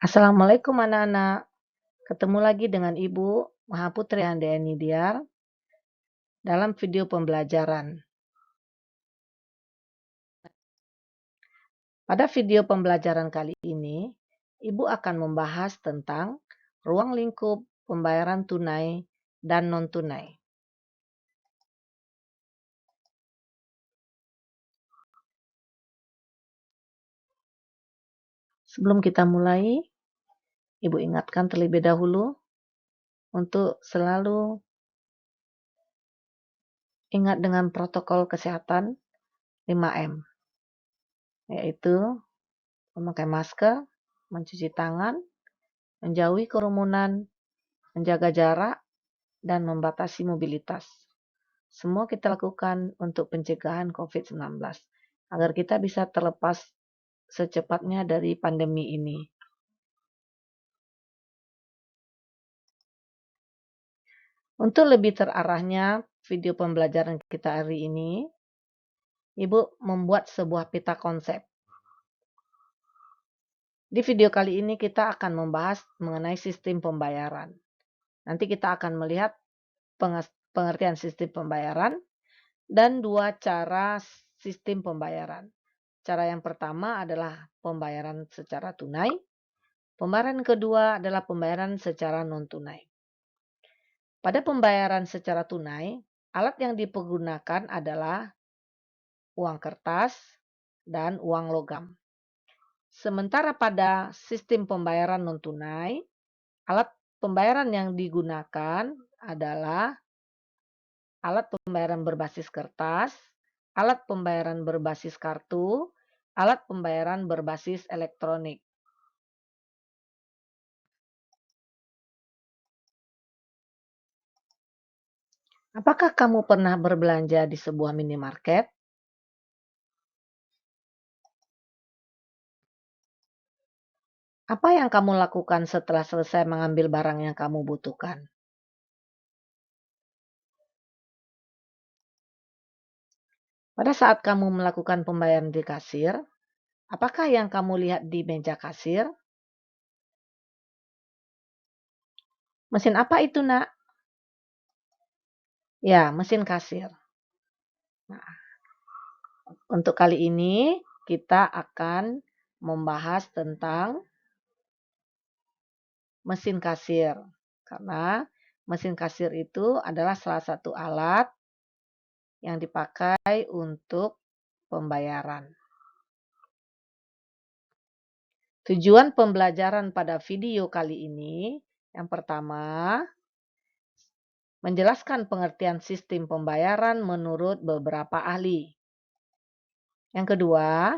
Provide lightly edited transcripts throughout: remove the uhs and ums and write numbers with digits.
Assalamualaikum anak-anak. Ketemu lagi dengan Ibu Mahaputri Handayani Diar dalam video pembelajaran. Pada video pembelajaran kali ini, Ibu akan membahas tentang ruang lingkup pembayaran tunai dan non-tunai. Sebelum kita mulai, Ibu ingatkan terlebih dahulu untuk selalu ingat dengan protokol kesehatan 5M, yaitu memakai masker, mencuci tangan, menjauhi kerumunan, menjaga jarak, dan membatasi mobilitas. Semua kita lakukan untuk pencegahan COVID-19 agar kita bisa terlepas secepatnya dari pandemi ini. Untuk lebih terarahnya video pembelajaran kita hari ini, Ibu membuat sebuah peta konsep. Di video kali ini kita akan membahas mengenai sistem pembayaran. Nanti kita akan melihat pengertian sistem pembayaran dan dua cara sistem pembayaran. Cara yang pertama adalah pembayaran secara tunai. Pembayaran kedua adalah pembayaran secara non-tunai. Pada pembayaran secara tunai, alat yang dipergunakan adalah uang kertas dan uang logam. Sementara pada sistem pembayaran non-tunai, alat pembayaran yang digunakan adalah alat pembayaran berbasis kertas, alat pembayaran berbasis kartu, alat pembayaran berbasis elektronik. Apakah kamu pernah berbelanja di sebuah minimarket? Apa yang kamu lakukan setelah selesai mengambil barang yang kamu butuhkan? Pada saat kamu melakukan pembayaran di kasir, apakah yang kamu lihat di meja kasir? Mesin apa itu, Nak? Ya, mesin kasir. Nah, untuk kali ini kita akan membahas tentang mesin kasir. Karena mesin kasir itu adalah salah satu alat yang dipakai untuk pembayaran. Tujuan pembelajaran pada video kali ini, yang pertama, menjelaskan pengertian sistem pembayaran menurut beberapa ahli. Yang kedua,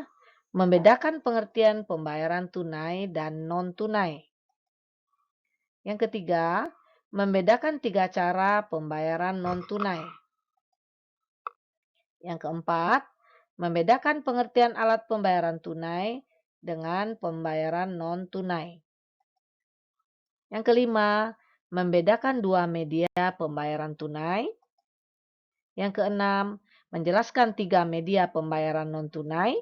membedakan pengertian pembayaran tunai dan non-tunai. Yang ketiga, membedakan 3 cara pembayaran non-tunai. Yang keempat, membedakan pengertian alat pembayaran tunai dengan pembayaran non-tunai. Yang kelima, membedakan dua media pembayaran tunai. Yang keenam, menjelaskan 3 media pembayaran non-tunai.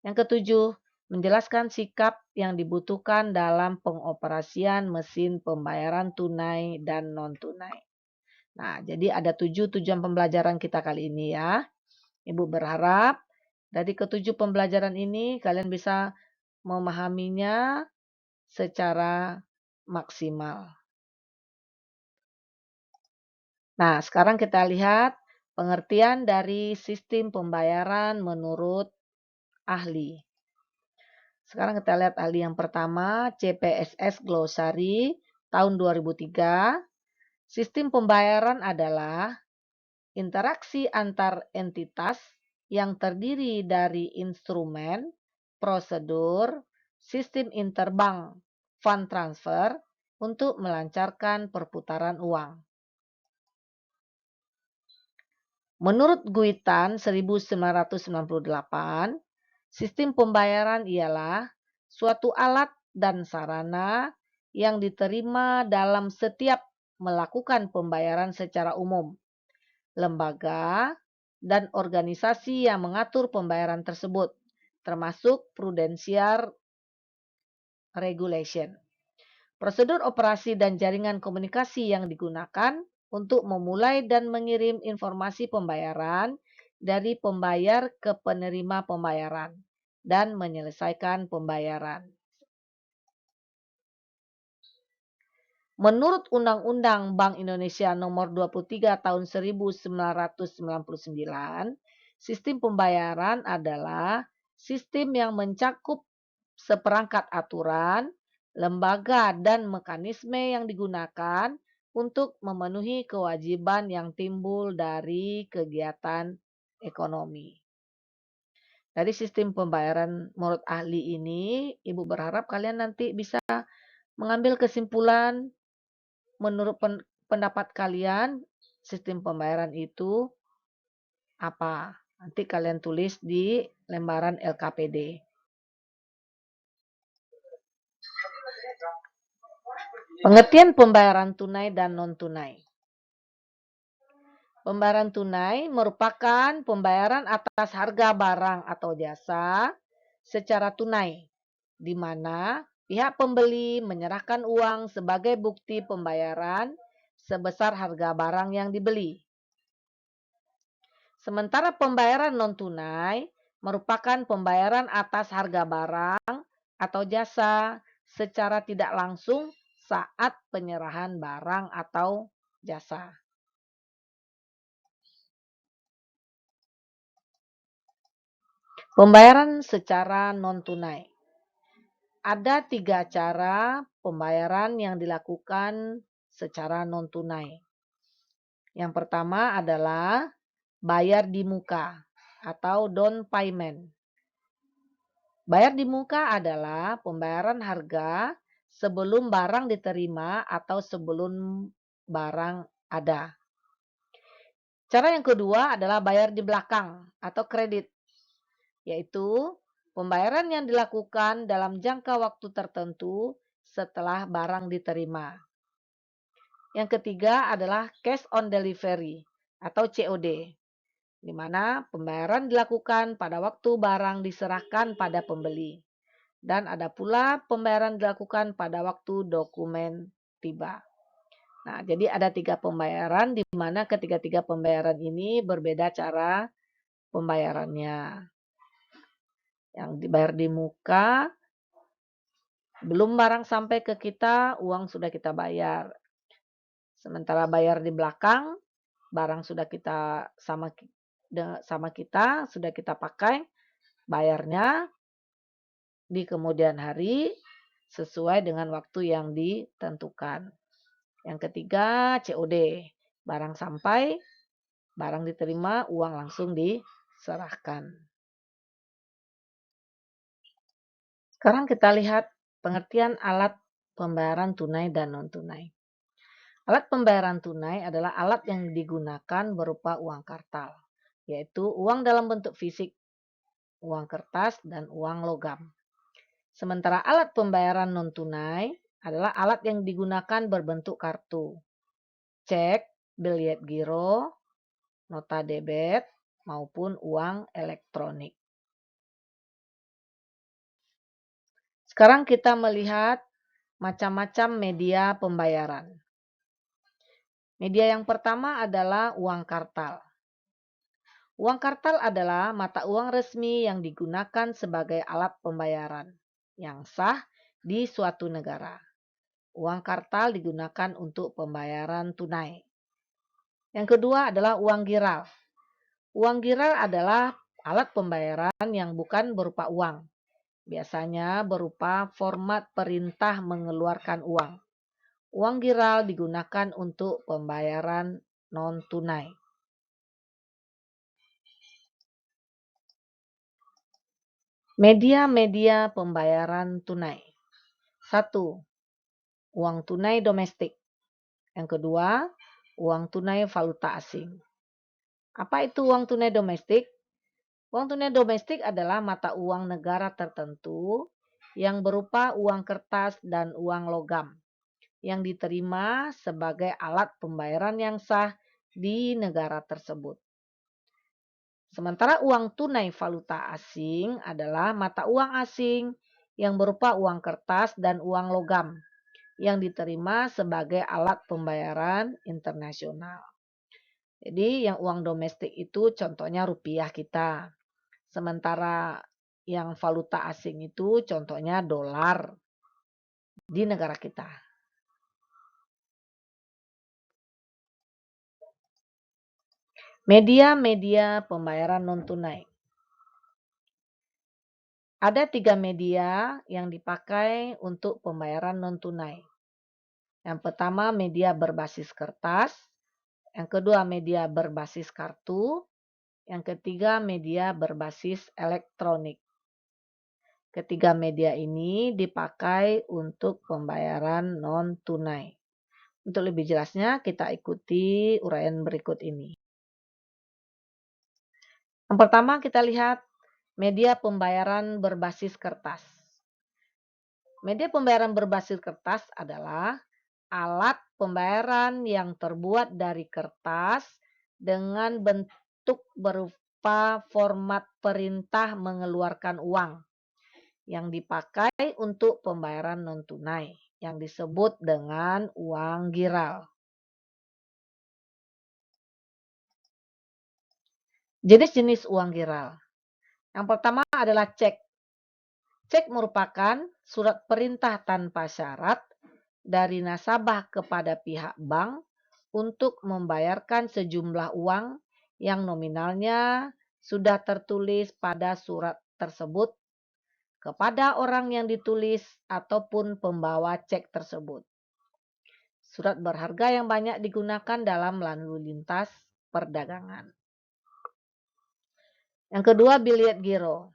Yang ketujuh, menjelaskan sikap yang dibutuhkan dalam pengoperasian mesin pembayaran tunai dan non-tunai. Nah, jadi ada 7 tujuan pembelajaran kita kali ini ya. Ibu berharap dari ketujuh pembelajaran ini kalian bisa memahaminya secara maksimal. Nah, sekarang kita lihat pengertian dari sistem pembayaran menurut ahli. Sekarang kita lihat ahli yang pertama, CPSS Glossary tahun 2003. Sistem pembayaran adalah interaksi antar entitas yang terdiri dari instrumen, prosedur, sistem interbank, fund transfer untuk melancarkan perputaran uang. Menurut Guitan 1998, sistem pembayaran ialah suatu alat dan sarana yang diterima dalam setiap melakukan pembayaran secara umum. Lembaga dan organisasi yang mengatur pembayaran tersebut, termasuk prudensial regulation. Prosedur operasi dan jaringan komunikasi yang digunakan untuk memulai dan mengirim informasi pembayaran dari pembayar ke penerima pembayaran dan menyelesaikan pembayaran. Menurut Undang-Undang Bank Indonesia Nomor 23 Tahun 1999, sistem pembayaran adalah sistem yang mencakup seperangkat aturan, lembaga, dan mekanisme yang digunakan untuk memenuhi kewajiban yang timbul dari kegiatan ekonomi. Dari sistem pembayaran menurut ahli ini, Ibu berharap kalian nanti bisa mengambil kesimpulan menurut pendapat kalian sistem pembayaran itu apa? Nanti kalian tulis di lembaran LKPD. Pengertian pembayaran tunai dan non-tunai. Pembayaran tunai merupakan pembayaran atas harga barang atau jasa secara tunai, di mana pihak pembeli menyerahkan uang sebagai bukti pembayaran sebesar harga barang yang dibeli. Sementara pembayaran non-tunai merupakan pembayaran atas harga barang atau jasa secara tidak langsung saat penyerahan barang atau jasa. Pembayaran secara non-tunai. Ada 3 cara pembayaran yang dilakukan secara non-tunai. Yang pertama adalah bayar di muka atau down payment. Bayar di muka adalah pembayaran harga sebelum barang diterima atau sebelum barang ada. Cara yang kedua adalah bayar di belakang atau kredit, yaitu pembayaran yang dilakukan dalam jangka waktu tertentu setelah barang diterima. Yang ketiga adalah cash on delivery atau COD, di mana pembayaran dilakukan pada waktu barang diserahkan pada pembeli. Dan ada pula pembayaran dilakukan pada waktu dokumen tiba. Nah, jadi ada 3 pembayaran di mana ketiga-tiga pembayaran ini berbeda cara pembayarannya. Yang dibayar di muka, belum barang sampai ke kita, uang sudah kita bayar. Sementara bayar di belakang, barang sudah kita sama kita, sudah kita pakai, bayarnya di kemudian hari sesuai dengan waktu yang ditentukan. Yang ketiga, COD. Barang sampai, barang diterima, uang langsung diserahkan. Sekarang kita lihat pengertian alat pembayaran tunai dan non-tunai. Alat pembayaran tunai adalah alat yang digunakan berupa uang kartal, yaitu uang dalam bentuk fisik, uang kertas, dan uang logam. Sementara alat pembayaran non-tunai adalah alat yang digunakan berbentuk kartu, cek, biljet giro, nota debit, maupun uang elektronik. Sekarang kita melihat macam-macam media pembayaran. Media yang pertama adalah uang kartal. Uang kartal adalah mata uang resmi yang digunakan sebagai alat pembayaran yang sah di suatu negara. Uang kartal digunakan untuk pembayaran tunai. Yang kedua adalah uang giral. Uang giral adalah alat pembayaran yang bukan berupa uang. Biasanya berupa format perintah mengeluarkan uang. Uang giral digunakan untuk pembayaran non-tunai. Media-media pembayaran tunai. 1. Uang tunai domestik. Yang kedua, uang tunai valuta asing. Apa itu uang tunai domestik? Uang tunai domestik adalah mata uang negara tertentu yang berupa uang kertas dan uang logam yang diterima sebagai alat pembayaran yang sah di negara tersebut. Sementara uang tunai valuta asing adalah mata uang asing yang berupa uang kertas dan uang logam yang diterima sebagai alat pembayaran internasional. Jadi yang uang domestik itu contohnya rupiah kita. Sementara yang valuta asing itu contohnya dolar di negara kita. Media-media pembayaran non-tunai. Ada 3 media yang dipakai untuk pembayaran non-tunai. Yang pertama media berbasis kertas, yang kedua media berbasis kartu, yang ketiga media berbasis elektronik. Ketiga media ini dipakai untuk pembayaran non-tunai. Untuk lebih jelasnya kita ikuti uraian berikut ini. Yang pertama kita lihat media pembayaran berbasis kertas. Media pembayaran berbasis kertas adalah alat pembayaran yang terbuat dari kertas dengan bentuk berupa format perintah mengeluarkan uang yang dipakai untuk pembayaran non-tunai yang disebut dengan uang giral. Jenis-jenis uang giral. Yang pertama adalah cek. Cek merupakan surat perintah tanpa syarat dari nasabah kepada pihak bank untuk membayarkan sejumlah uang yang nominalnya sudah tertulis pada surat tersebut kepada orang yang ditulis ataupun pembawa cek tersebut. Surat berharga yang banyak digunakan dalam lalu lintas perdagangan. Yang kedua, biliet giro.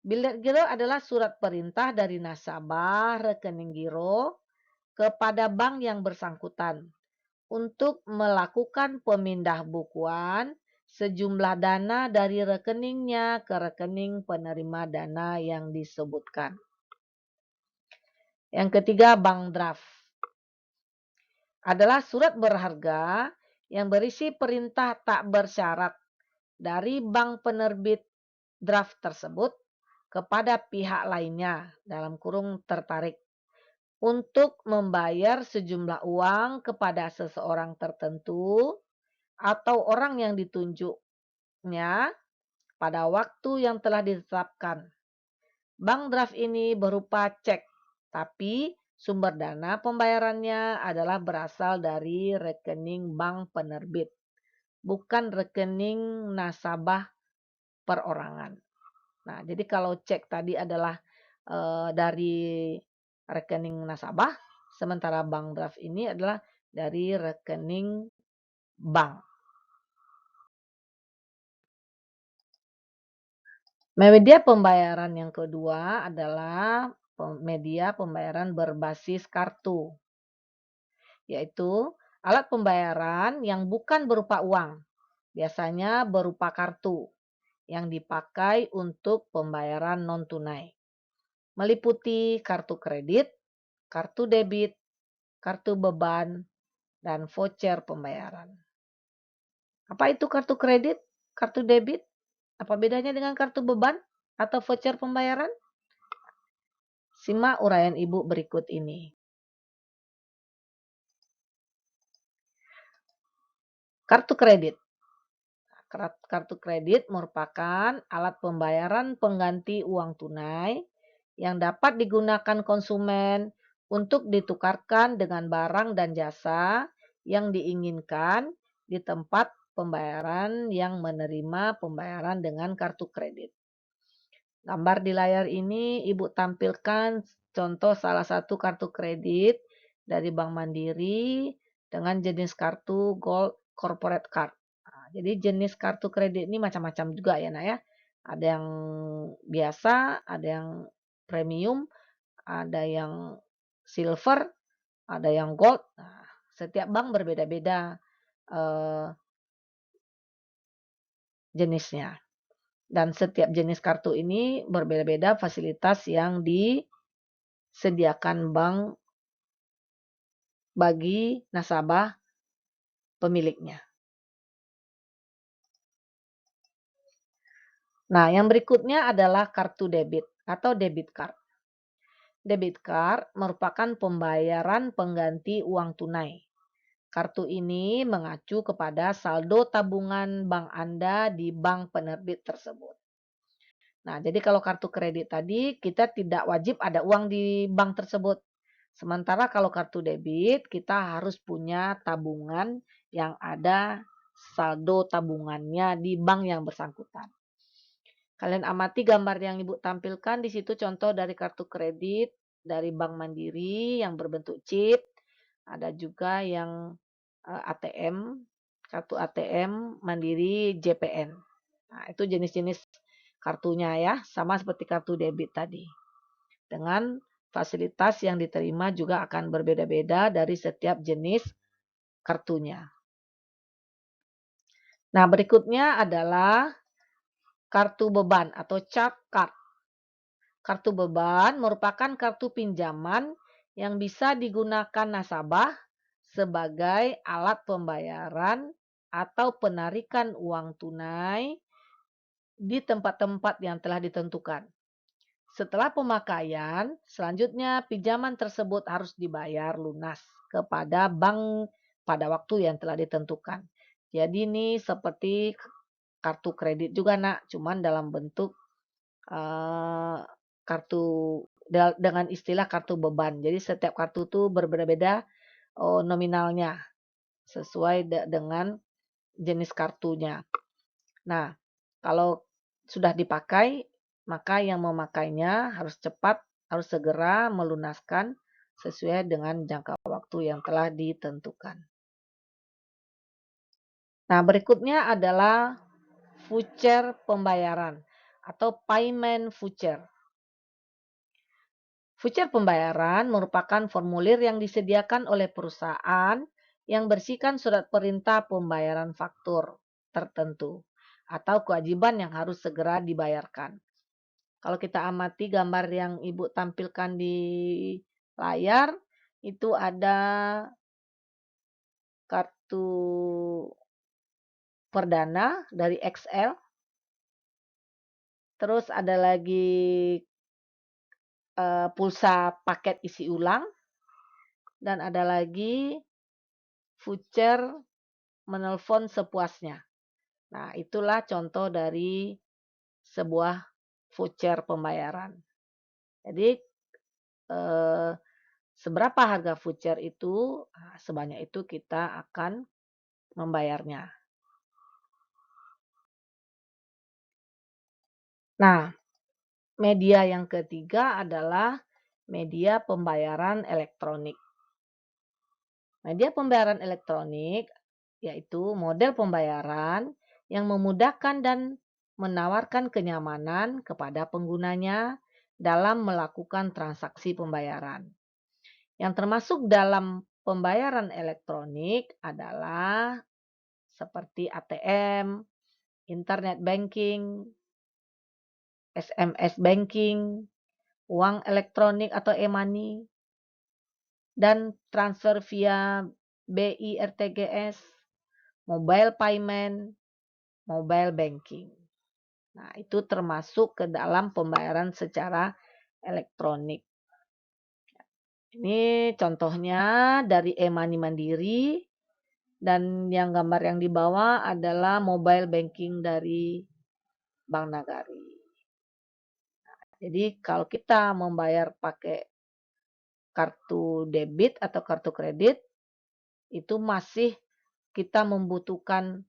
Biliet giro adalah surat perintah dari nasabah rekening giro kepada bank yang bersangkutan untuk melakukan pemindah bukuan sejumlah dana dari rekeningnya ke rekening penerima dana yang disebutkan. Yang ketiga, bank draft. Adalah surat berharga yang berisi perintah tak bersyarat dari bank penerbit draft tersebut kepada pihak lainnya dalam kurung tertarik untuk membayar sejumlah uang kepada seseorang tertentu atau orang yang ditunjuknya pada waktu yang telah ditetapkan. Bank draft ini berupa cek, tapi sumber dana pembayarannya adalah berasal dari rekening bank penerbit, bukan rekening nasabah perorangan. Nah, jadi kalau cek tadi adalah dari rekening nasabah, sementara bank draft ini adalah dari rekening bank. Media pembayaran yang kedua adalah media pembayaran berbasis kartu, yaitu alat pembayaran yang bukan berupa uang, biasanya berupa kartu yang dipakai untuk pembayaran non-tunai, meliputi kartu kredit, kartu debit, kartu beban, dan voucher pembayaran. Apa itu kartu kredit, kartu debit? Apa bedanya dengan kartu beban atau voucher pembayaran? Simak uraian Ibu berikut ini. Kartu kredit. Kartu kredit merupakan alat pembayaran pengganti uang tunai yang dapat digunakan konsumen untuk ditukarkan dengan barang dan jasa yang diinginkan di tempat pembayaran yang menerima pembayaran dengan kartu kredit. Gambar di layar ini Ibu tampilkan contoh salah satu kartu kredit dari Bank Mandiri dengan jenis kartu Gold Corporate Card. Nah, jadi jenis kartu kredit ini macam-macam juga ya, Nak ya. Ada yang biasa, ada yang premium, ada yang silver, ada yang gold. Nah, setiap bank berbeda-beda jenisnya. Dan setiap jenis kartu ini berbeda-beda fasilitas yang disediakan bank bagi nasabah pemiliknya. Nah, yang berikutnya adalah kartu debit atau debit card. Debit card merupakan pembayaran pengganti uang tunai. Kartu ini mengacu kepada saldo tabungan bank Anda di bank penerbit tersebut. Nah, jadi kalau kartu kredit tadi kita tidak wajib ada uang di bank tersebut. Sementara kalau kartu debit kita harus punya tabungan yang ada saldo tabungannya di bank yang bersangkutan. Kalian amati gambar yang Ibu tampilkan di situ contoh dari kartu kredit dari Bank Mandiri yang berbentuk chip. Ada juga yang ATM, kartu ATM Mandiri JPN. Nah, itu jenis-jenis kartunya ya, sama seperti kartu debit tadi. Dengan fasilitas yang diterima juga akan berbeda-beda dari setiap jenis kartunya. Nah, berikutnya adalah kartu beban atau charge card. Kartu beban merupakan kartu pinjaman yang bisa digunakan nasabah sebagai alat pembayaran atau penarikan uang tunai di tempat-tempat yang telah ditentukan. Setelah pemakaian, selanjutnya pinjaman tersebut harus dibayar lunas kepada bank pada waktu yang telah ditentukan. Jadi ini seperti kartu kredit juga nak, cuman dalam bentuk kartu dengan istilah kartu beban. Jadi setiap kartu itu berbeda-beda nominalnya sesuai dengan jenis kartunya. Nah, kalau sudah dipakai, maka yang memakainya harus cepat, harus segera melunaskan sesuai dengan jangka waktu yang telah ditentukan. Nah, berikutnya adalah voucher pembayaran atau payment voucher. Voucher pembayaran merupakan formulir yang disediakan oleh perusahaan yang berisikan surat perintah pembayaran faktur tertentu atau kewajiban yang harus segera dibayarkan. Kalau kita amati gambar yang Ibu tampilkan di layar, itu ada kartu perdana dari XL, terus ada lagi pulsa paket isi ulang, dan ada lagi voucher menelpon sepuasnya. Nah, itulah contoh dari sebuah voucher pembayaran. Jadi, eh, seberapa harga voucher itu, sebanyak itu kita akan membayarnya. Nah, media yang ketiga adalah media pembayaran elektronik. Media pembayaran elektronik yaitu model pembayaran yang memudahkan dan menawarkan kenyamanan kepada penggunanya dalam melakukan transaksi pembayaran. Yang termasuk dalam pembayaran elektronik adalah seperti ATM, internet banking, SMS banking, uang elektronik atau e-money, dan transfer via BI RTGS, mobile payment, mobile banking. Nah, itu termasuk ke dalam pembayaran secara elektronik. Ini contohnya dari e-money Mandiri dan yang gambar yang di bawah adalah mobile banking dari Bank Nagari. Jadi kalau kita membayar pakai kartu debit atau kartu kredit, itu masih kita membutuhkan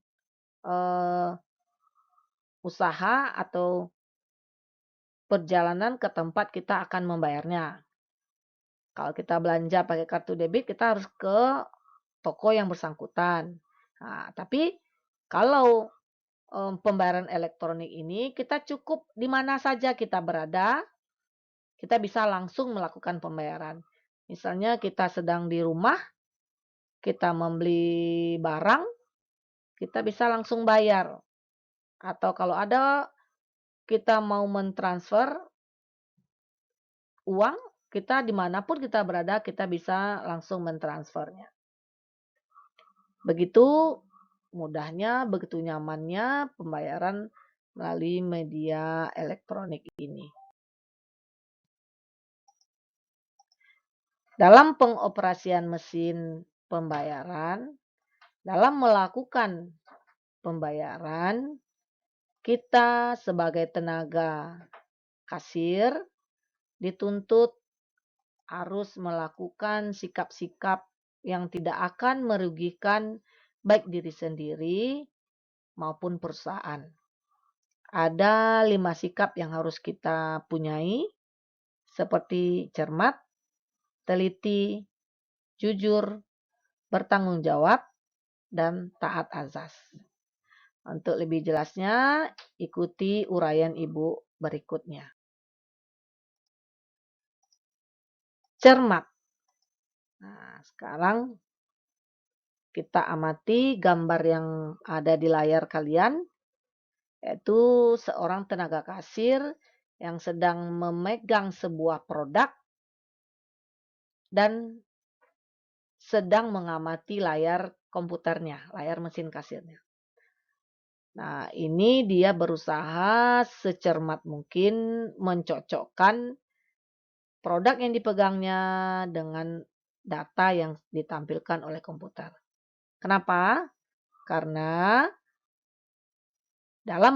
usaha atau perjalanan ke tempat kita akan membayarnya. Kalau kita belanja pakai kartu debit, kita harus ke toko yang bersangkutan. Nah, tapi kalau pembayaran elektronik ini kita cukup di mana saja kita berada, kita bisa langsung melakukan pembayaran. Misalnya kita sedang di rumah, kita membeli barang, kita bisa langsung bayar. Atau kalau ada kita mau mentransfer uang, kita dimanapun kita berada, kita bisa langsung mentransfernya. Begitu mudahnya, begitu nyamannya pembayaran melalui media elektronik ini. Dalam pengoperasian mesin pembayaran, dalam melakukan pembayaran, kita sebagai tenaga kasir dituntut harus melakukan sikap-sikap yang tidak akan merugikan baik diri sendiri maupun perusahaan. Ada 5 sikap yang harus kita punyai, seperti cermat, teliti, jujur, bertanggung jawab, dan taat azas. Untuk lebih jelasnya, ikuti uraian Ibu berikutnya. Cermat. Nah, sekarang kita amati gambar yang ada di layar kalian, yaitu seorang tenaga kasir yang sedang memegang sebuah produk dan sedang mengamati layar komputernya, layar mesin kasirnya. Nah, ini dia berusaha secermat mungkin mencocokkan produk yang dipegangnya dengan data yang ditampilkan oleh komputer. Kenapa? Karena dalam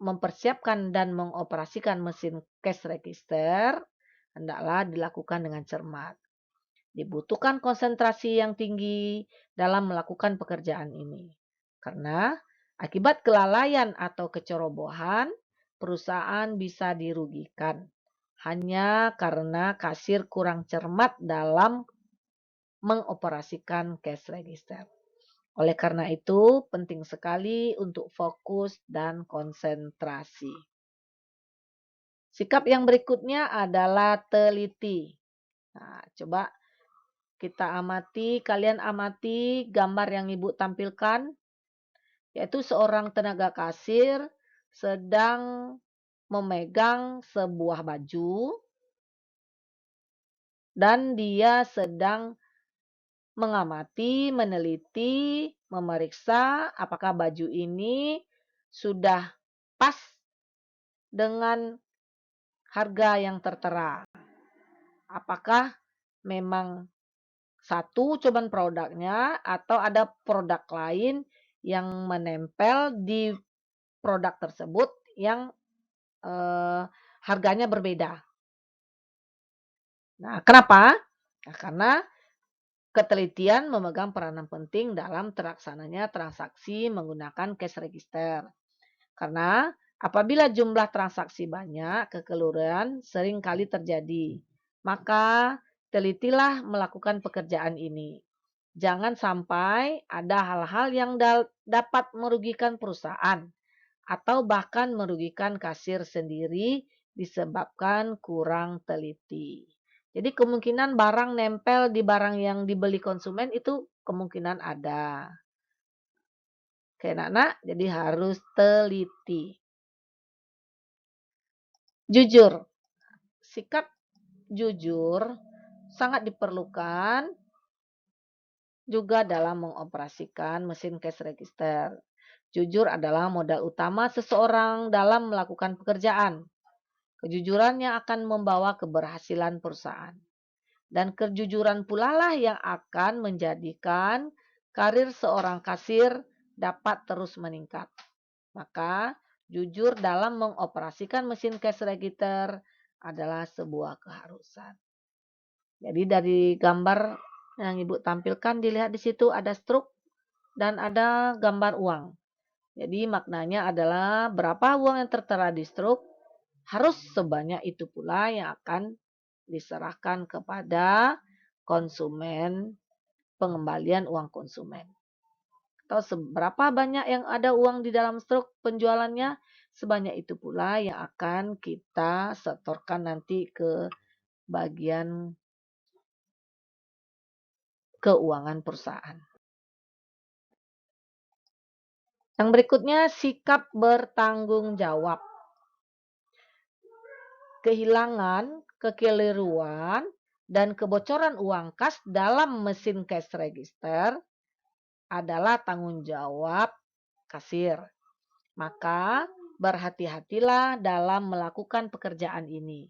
mempersiapkan dan mengoperasikan mesin cash register, hendaklah dilakukan dengan cermat. Dibutuhkan konsentrasi yang tinggi dalam melakukan pekerjaan ini. Karena akibat kelalaian atau kecerobohan, perusahaan bisa dirugikan hanya karena kasir kurang cermat dalam mengoperasikan cash register. Oleh karena itu, penting sekali untuk fokus dan konsentrasi. Sikap yang berikutnya adalah teliti. Nah, coba kalian amati gambar yang Ibu tampilkan, yaitu seorang tenaga kasir sedang memegang sebuah baju dan dia sedang mengamati, meneliti, memeriksa apakah baju ini sudah pas dengan harga yang tertera. Apakah memang satu cuman produknya atau ada produk lain yang menempel di produk tersebut yang harganya berbeda. Nah, kenapa? Nah, karena ketelitian memegang peranan penting dalam terlaksananya transaksi menggunakan cash register. Karena apabila jumlah transaksi banyak, kekeliruan sering kali terjadi. Maka telitilah melakukan pekerjaan ini. Jangan sampai ada hal-hal yang dapat merugikan perusahaan atau bahkan merugikan kasir sendiri disebabkan kurang teliti. Jadi kemungkinan barang nempel di barang yang dibeli konsumen itu kemungkinan ada. Oke, Nak, jadi harus teliti. Jujur. Sikap jujur sangat diperlukan juga dalam mengoperasikan mesin cash register. Jujur adalah modal utama seseorang dalam melakukan pekerjaan. Kejujuran yang akan membawa keberhasilan perusahaan. Dan kejujuran pula lah yang akan menjadikan karir seorang kasir dapat terus meningkat. Maka, jujur dalam mengoperasikan mesin cash register adalah sebuah keharusan. Jadi dari gambar yang Ibu tampilkan dilihat di situ ada struk dan ada gambar uang. Jadi maknanya adalah berapa uang yang tertera di struk harus sebanyak itu pula yang akan diserahkan kepada konsumen, pengembalian uang konsumen. Atau seberapa banyak yang ada uang di dalam struk penjualannya, sebanyak itu pula yang akan kita setorkan nanti ke bagian keuangan perusahaan. Yang berikutnya, sikap bertanggung jawab. Kehilangan, kekeliruan, dan kebocoran uang kas dalam mesin cash register adalah tanggung jawab kasir. Maka berhati-hatilah dalam melakukan pekerjaan ini.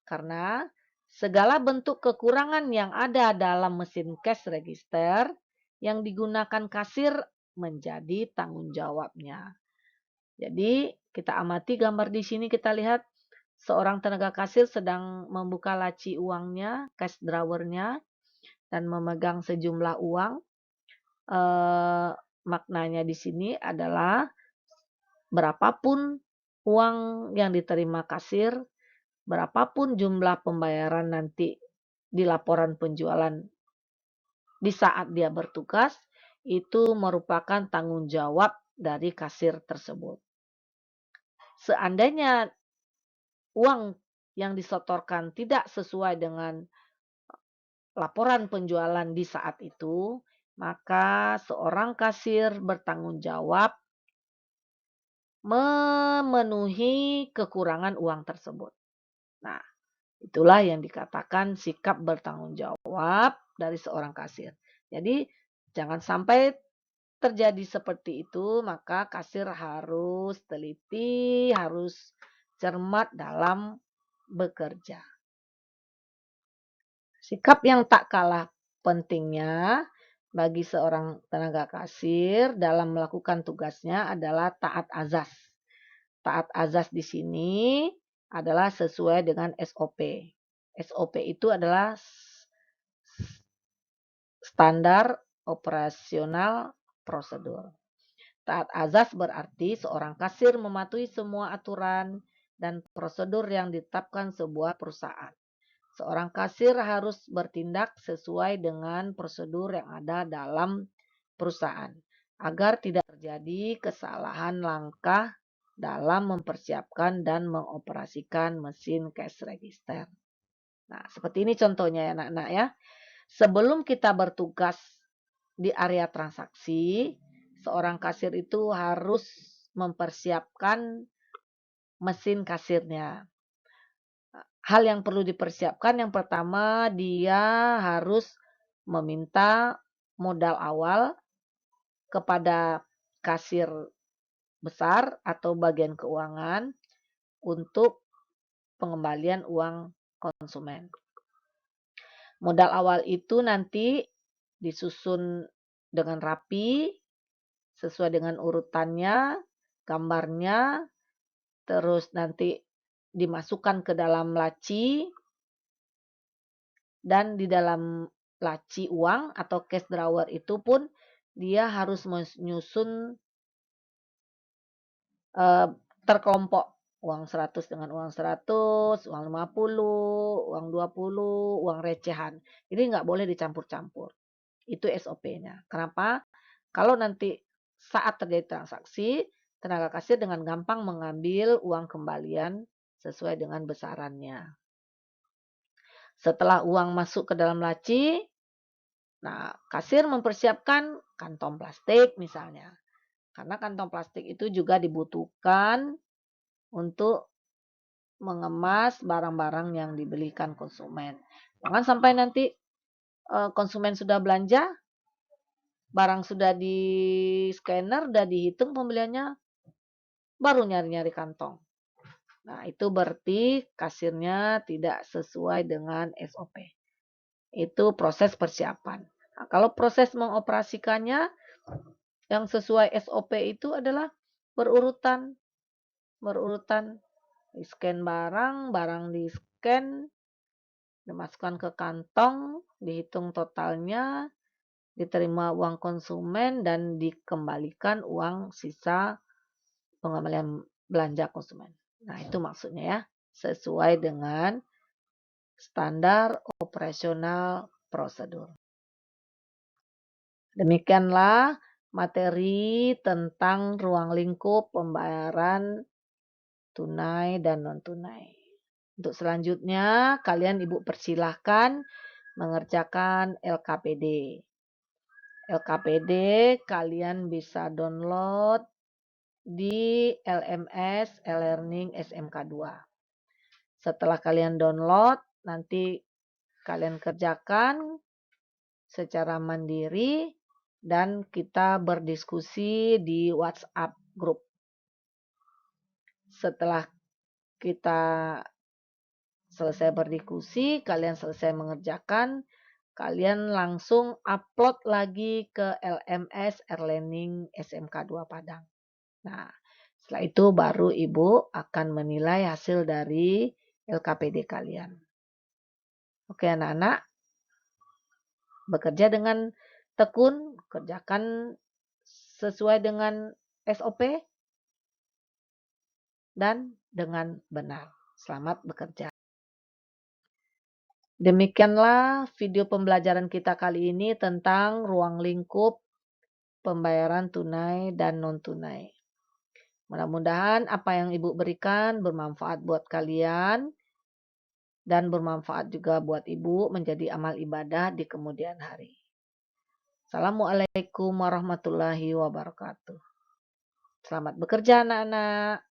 Karena Segala bentuk kekurangan yang ada dalam mesin cash register yang digunakan kasir menjadi tanggung jawabnya. Jadi kita amati gambar di sini, kita lihat seorang tenaga kasir sedang membuka laci uangnya, cash drawernya, dan memegang sejumlah uang. Maknanya di sini adalah berapapun uang yang diterima kasir, berapapun jumlah pembayaran nanti di laporan penjualan di saat dia bertugas, itu merupakan tanggung jawab dari kasir tersebut. Seandainya uang yang disetorkan tidak sesuai dengan laporan penjualan di saat itu, maka seorang kasir bertanggung jawab memenuhi kekurangan uang tersebut. Nah, itulah yang dikatakan sikap bertanggung jawab dari seorang kasir. Jadi, jangan sampai terjadi seperti itu, maka kasir harus teliti, harus cermat dalam bekerja. Sikap yang tak kalah pentingnya bagi seorang tenaga kasir dalam melakukan tugasnya adalah taat azas. Taat azas di sini adalah sesuai dengan SOP. SOP itu adalah standar operasional prosedur. Taat azas berarti seorang kasir mematuhi semua aturan dan prosedur yang ditetapkan sebuah perusahaan. Seorang kasir harus bertindak sesuai dengan prosedur yang ada dalam perusahaan agar tidak terjadi kesalahan langkah dalam mempersiapkan dan mengoperasikan mesin cash register. Nah, seperti ini contohnya ya anak-anak ya. Sebelum kita bertugas di area transaksi, seorang kasir itu harus mempersiapkan mesin kasirnya. Hal yang perlu dipersiapkan yang pertama, dia harus meminta modal awal kepada kasir besar atau bagian keuangan untuk pengembalian uang konsumen. Modal awal itu nanti disusun dengan rapi, sesuai dengan urutannya, gambarnya, terus nanti dimasukkan ke dalam laci, dan di dalam laci uang atau cash drawer itu pun dia harus menyusun terkelompok. Uang 100 dengan uang 100, uang 50, uang 20, uang recehan. Jadi nggak boleh dicampur-campur. Itu SOP-nya. Kenapa? Kalau nanti saat terjadi transaksi, tenaga kasir dengan gampang mengambil uang kembalian sesuai dengan besarannya. Setelah uang masuk ke dalam laci, nah kasir mempersiapkan kantong plastik misalnya. Karena kantong plastik itu juga dibutuhkan untuk mengemas barang-barang yang dibelikan konsumen. Jangan sampai nanti konsumen sudah belanja, barang sudah di scanner, sudah dihitung pembeliannya, baru nyari-nyari kantong. Nah, itu berarti kasirnya tidak sesuai dengan SOP. Itu proses persiapan. Nah, kalau proses mengoperasikannya yang sesuai SOP itu adalah berurutan. Berurutan. Di-scan barang, barang di-scan, dimasukkan ke kantong, dihitung totalnya, diterima uang konsumen, dan dikembalikan uang sisa pengembalian belanja konsumen. Nah, itu maksudnya ya, sesuai dengan standar operasional prosedur. Demikianlah materi tentang ruang lingkup pembayaran tunai dan non-tunai. Untuk selanjutnya, kalian Ibu persilahkan mengerjakan LKPD. LKPD kalian bisa download di LMS e-learning SMK 2. Setelah kalian download, nanti kalian kerjakan secara mandiri dan kita berdiskusi di WhatsApp group. Setelah kita selesai berdiskusi, kalian selesai mengerjakan, kalian langsung upload lagi ke LMS Learning SMK 2 Padang. Nah, setelah itu baru Ibu akan menilai hasil dari LKPD kalian. Oke anak-anak, bekerja dengan tekun, kerjakan sesuai dengan SOP dan dengan benar. Selamat bekerja. Demikianlah video pembelajaran kita kali ini tentang ruang lingkup pembayaran tunai dan non-tunai. Mudah-mudahan apa yang Ibu berikan bermanfaat buat kalian dan bermanfaat juga buat Ibu menjadi amal ibadah di kemudian hari. Assalamualaikum warahmatullahi wabarakatuh. Selamat bekerja anak-anak.